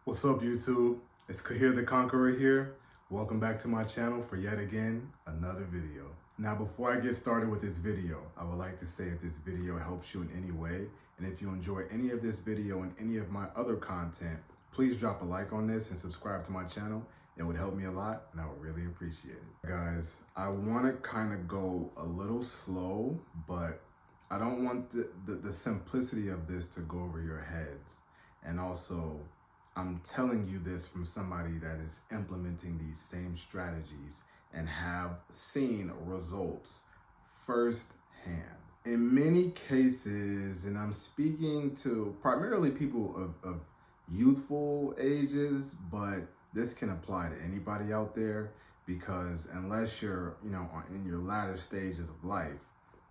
What's up, YouTube? It's QahirTheConqueror here. Welcome back to my channel for yet again another video. Now, before I get started with this video, I would like to say if this video helps you in any way, and if you enjoy any of this video and any of my other content, please drop a like on this and subscribe to my channel. It would help me a lot, and I would really appreciate it. Guys, I want to kind of go a little slow, but I don't want the simplicity of this to go over your heads. And also, I'm telling you this from somebody that is implementing these same strategies and have seen results firsthand. In many cases, and I'm speaking to primarily people of youthful ages, but this can apply to anybody out there, because unless you're, in your latter stages of life,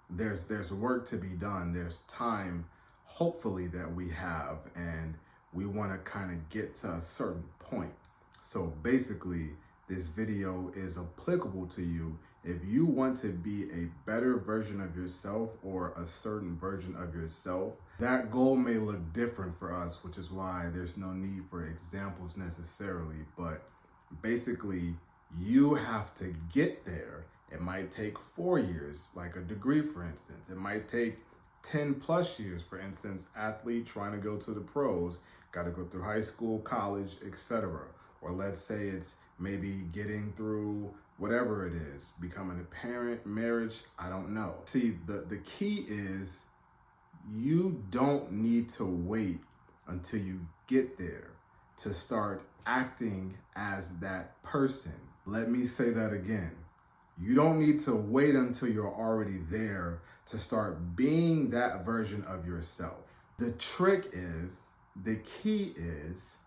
there's work to be done. There's time, hopefully, that we have, and we want to kind of get to a certain point. So basically, this video is applicable to you if you want to be a better version of yourself or a certain version of yourself. That goal may look different for us, which is why there's no need for examples necessarily. But basically, you have to get there. It might take 4 years, like a degree, for instance. It might take 10 plus years, for instance, athlete trying to go to the pros, got to go through high school, college, etc. Or let's say it's maybe getting through whatever it is, becoming a parent, marriage, I don't know. See, the key is you don't need to wait until you get there to start acting as that person. Let me say that again. You don't need to wait until you're already there to start being that version of yourself. The trick is, the key is,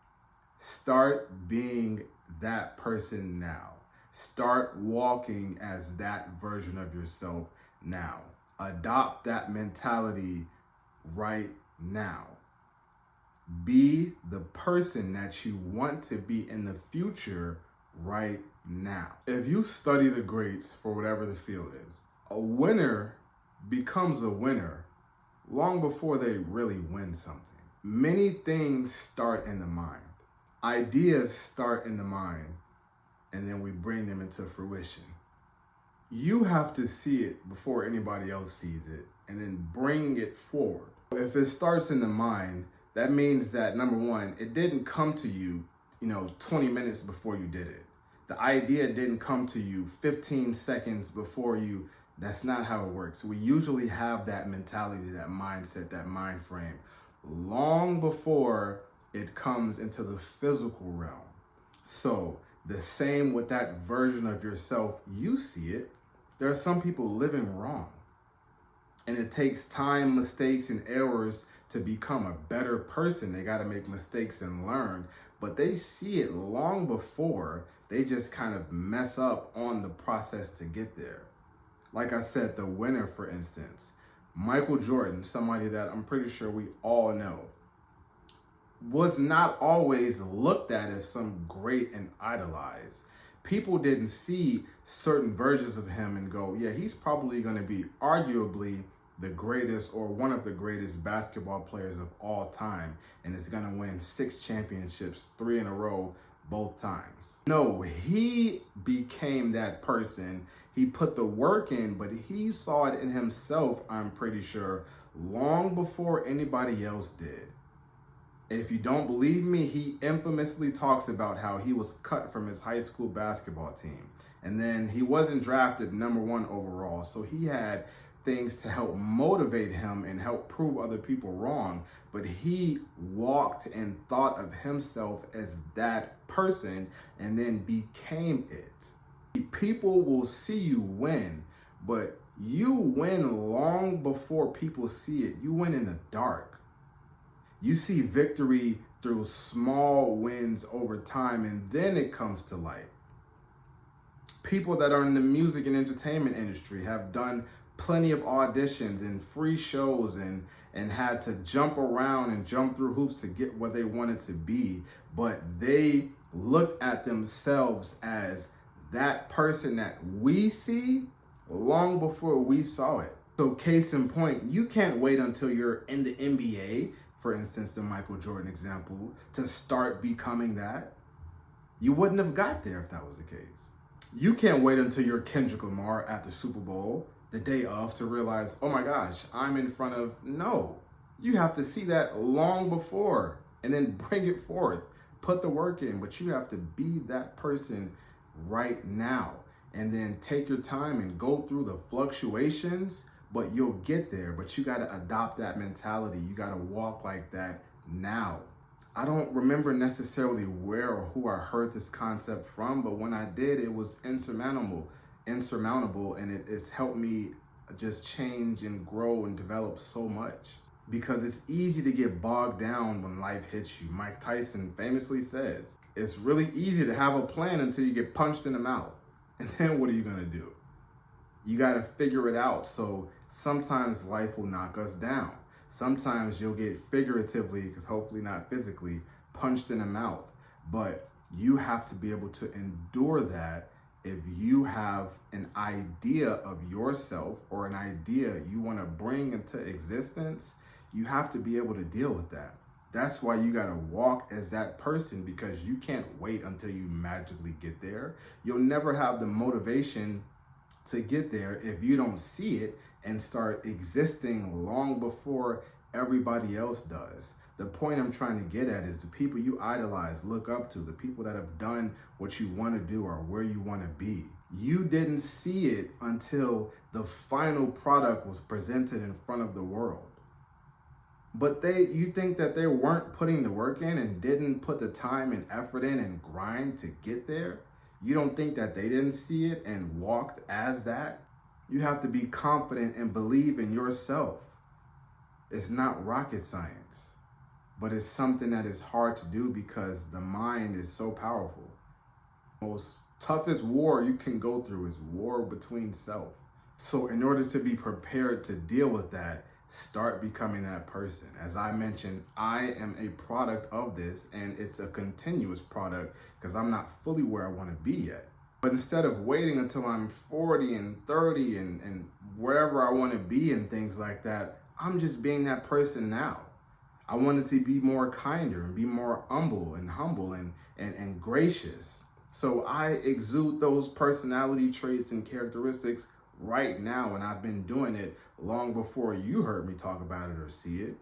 start being that person now. Start walking as that version of yourself now. Adopt that mentality right now. Be the person that you want to be in the future right now. If you study the greats for whatever the field is, a winner becomes a winner long before they really win something. Many things start in the mind. Ideas start in the mind, and then we bring them into fruition. You have to see it before anybody else sees it, and then bring it forward. If it starts in the mind, that means that, number one, it didn't come to you, 20 minutes before you did it. The idea didn't come to you 15 seconds before you. That's not how it works. We usually have that mentality, that mindset, that mind frame long before it comes into the physical realm. So the same with that version of yourself, you see it. There are some people living wrong, and it takes time, mistakes, and errors to become a better person. They got to make mistakes and learn, but they see it long before. They just kind of mess up on the process to get there. Like I said, the winner, for instance, Michael Jordan, somebody that I'm pretty sure we all know, was not always looked at as some great and idolized. People didn't see certain versions of him and go, yeah, he's probably going to be arguably the greatest or one of the greatest basketball players of all time, and is going to win 6 championships, 3 in a row, both times. No, he became that person. He put the work in, but he saw it in himself, I'm pretty sure, long before anybody else did. If you don't believe me, he infamously talks about how he was cut from his high school basketball team. And then he wasn't drafted #1 overall. So he had things to help motivate him and help prove other people wrong. But he walked and thought of himself as that person and then became it. People will see you win, but you win long before people see it. You win in the dark. You see victory through small wins over time, and then it comes to light. People that are in the music and entertainment industry have done plenty of auditions and free shows and had to jump around and jump through hoops to get where they wanted to be, but they looked at themselves as that person that we see long before we saw it. So case in point, you can't wait until you're in the NBA for instance, the Michael Jordan example, to start becoming that, you wouldn't have got there if that was the case. You can't wait until you're Kendrick Lamar at the Super Bowl the day of to realize, oh my gosh, I'm in front of, no. You have to see that long before and then bring it forth. Put the work in, but you have to be that person right now. And then take your time and go through the fluctuations, but you'll get there. But you got to adopt that mentality. You got to walk like that now. I don't remember necessarily where or who I heard this concept from, but when I did, it was insurmountable, and it's helped me just change and grow and develop so much. Because it's easy to get bogged down when life hits you. Mike Tyson famously says, it's really easy to have a plan until you get punched in the mouth. And then what are you gonna do? You gotta figure it out. So sometimes life will knock us down. Sometimes you'll get figuratively, because hopefully not physically, punched in the mouth. But you have to be able to endure that. If you have an idea of yourself or an idea you wanna bring into existence, you have to be able to deal with that. That's why you gotta walk as that person, because you can't wait until you magically get there. You'll never have the motivation to get there if you don't see it and start existing long before everybody else does. The point I'm trying to get at is the people you idolize, look up to, the people that have done what you want to do or where you want to be. You didn't see it until the final product was presented in front of the world. But you think that they weren't putting the work in and didn't put the time and effort in and grind to get there? You don't think that they didn't see it and walked as that? You have to be confident and believe in yourself. It's not rocket science, but it's something that is hard to do because the mind is so powerful. Most toughest war you can go through is war between self. So in order to be prepared to deal with that, start becoming that person. As I mentioned, I am a product of this, and it's a continuous product because I'm not fully where I want to be yet. But instead of waiting until I'm 40 and 30 and wherever I want to be and things like that, I'm just being that person now. I wanted to be more kinder and be more humble and gracious. So I exude those personality traits and characteristics right now, and I've been doing it long before you heard me talk about it or see it.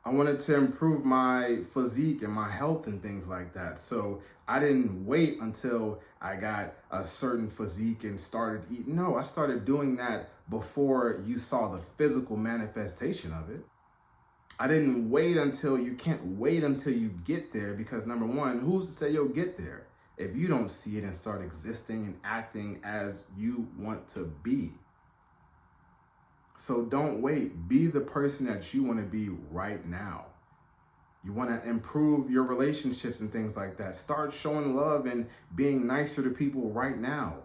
I wanted to improve my physique and my health and things like that. So I didn't wait until I got a certain physique and started eating. No, I started doing that before you saw the physical manifestation of it. I didn't wait until, you can't wait until you get there, because number one, who's to say you'll get there if you don't see it and start existing and acting as you want to be? So don't wait. Be the person that you want to be right now. You want to improve your relationships and things like that. Start showing love and being nicer to people right now.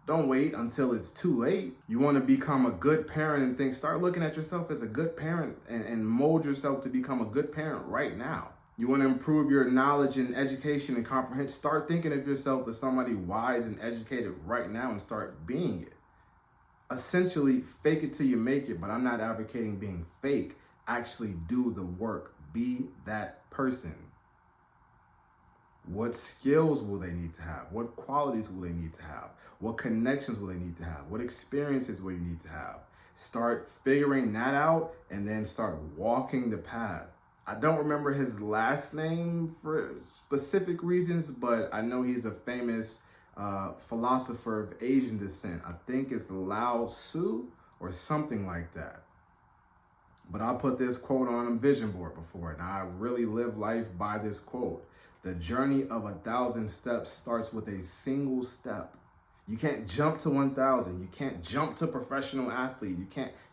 Don't wait until it's too late. You want to become a good parent and things. Start looking at yourself as a good parent and mold yourself to become a good parent right now. You want to improve your knowledge and education and comprehension. Start thinking of yourself as somebody wise and educated right now and start being it. Essentially, fake it till you make it, but I'm not advocating being fake. Actually do the work. Be that person. What skills will they need to have? What qualities will they need to have? What connections will they need to have? What experiences will you need to have? Start figuring that out and then start walking the path. I don't remember his last name for specific reasons, but I know he's a famous philosopher of Asian descent. I think it's Lao Tzu or something like that. But I put this quote on a vision board before, and I really live life by this quote. The journey of 1,000 steps starts with a single step. You can't jump to 1,000. You can't jump to professional athlete.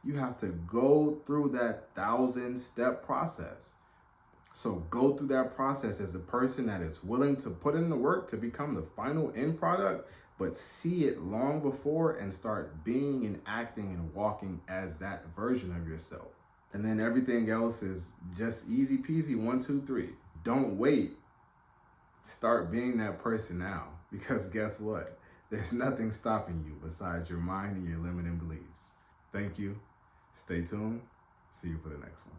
You have to go through that 1,000-step process. So go through that process as a person that is willing to put in the work to become the final end product, but see it long before and start being and acting and walking as that version of yourself. And then everything else is just easy peasy, 1, 2, 3. Don't wait. Start being that person now, because guess what? There's nothing stopping you besides your mind and your limiting beliefs. Thank you. Stay tuned. See you for the next one.